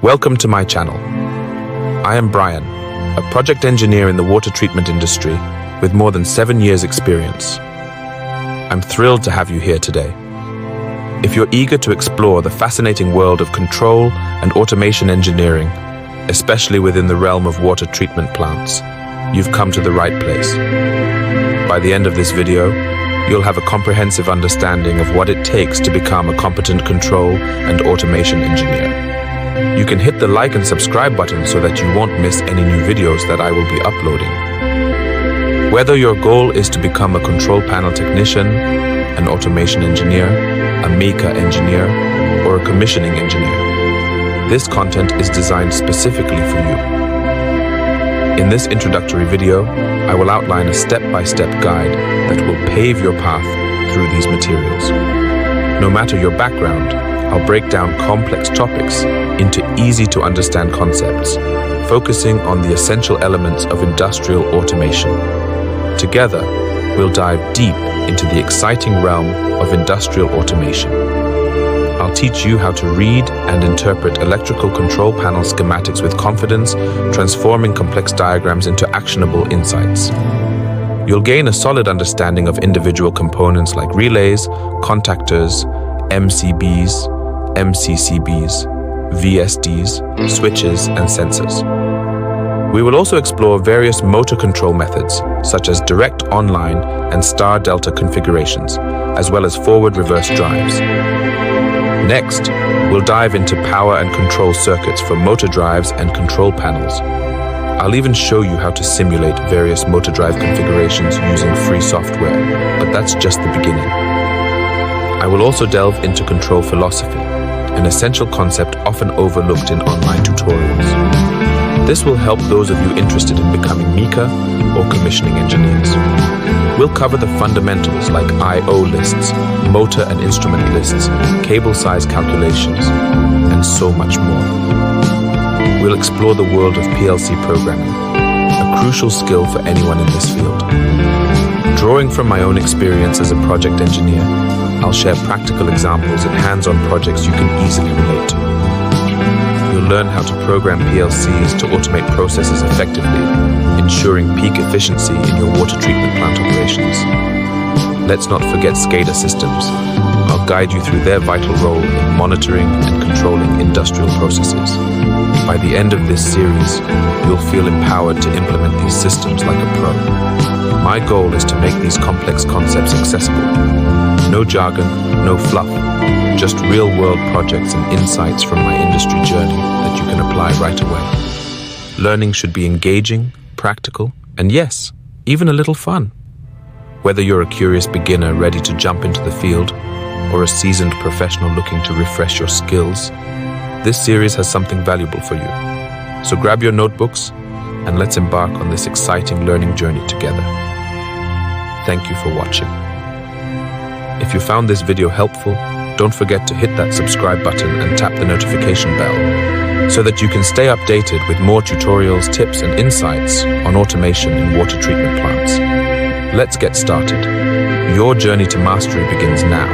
Welcome to my channel. I am Brian, a project engineer in the water treatment industry with more than 7 years' experience. I'm thrilled to have you here today. If you're eager to explore the fascinating world of control and automation engineering, especially within the realm of water treatment plants, you've come to the right place. By the end of this video, you'll have a comprehensive understanding of what it takes to become a competent control and automation engineer. You can hit the like and subscribe button so that you won't miss any new videos that I will be uploading. Whether your goal is to become a control panel technician, an automation engineer, a maker engineer, or a commissioning engineer, this content is designed specifically for you. In this introductory video, I will outline a step-by-step guide that will pave your path through these materials. No matter your background, I'll break down complex topics into easy-to-understand concepts, focusing on the essential elements of industrial automation. Together, we'll dive deep into the exciting realm of industrial automation. I'll teach you how to read and interpret electrical control panel schematics with confidence, transforming complex diagrams into actionable insights. You'll gain a solid understanding of individual components like relays, contactors, MCBs, MCCBs, VSDs, switches, and sensors. We will also explore various motor control methods, such as direct online and star-delta configurations, as well as forward-reverse drives. Next, we'll dive into power and control circuits for motor drives and control panels. I'll even show you how to simulate various motor drive configurations using free software, but that's just the beginning. I will also delve into control philosophy, an essential concept often overlooked in online tutorials. This will help those of you interested in becoming maker or commissioning engineers. We'll cover the fundamentals like I/O lists, motor and instrument lists, cable size calculations, and so much more. We'll explore the world of PLC programming, a crucial skill for anyone in this field. Drawing from my own experience as a project engineer, I'll share practical examples and hands-on projects you can easily relate to. You'll learn how to program PLCs to automate processes effectively, ensuring peak efficiency in your water treatment plant operations. Let's not forget SCADA systems. I'll guide you through their vital role in monitoring and controlling industrial processes. By the end of this series, you'll feel empowered to implement these systems like a pro. My goal is to make these complex concepts accessible. No jargon, no fluff, just real-world projects and insights from my industry journey that you can apply right away. Learning should be engaging, practical, and yes, even a little fun. Whether you're a curious beginner ready to jump into the field or a seasoned professional looking to refresh your skills, this series has something valuable for you. So grab your notebooks and let's embark on this exciting learning journey together. Thank you for watching. If you found this video helpful, don't forget to hit that subscribe button and tap the notification bell so that you can stay updated with more tutorials, tips, and insights on automation in water treatment plants. Let's get started. Your journey to mastery begins now.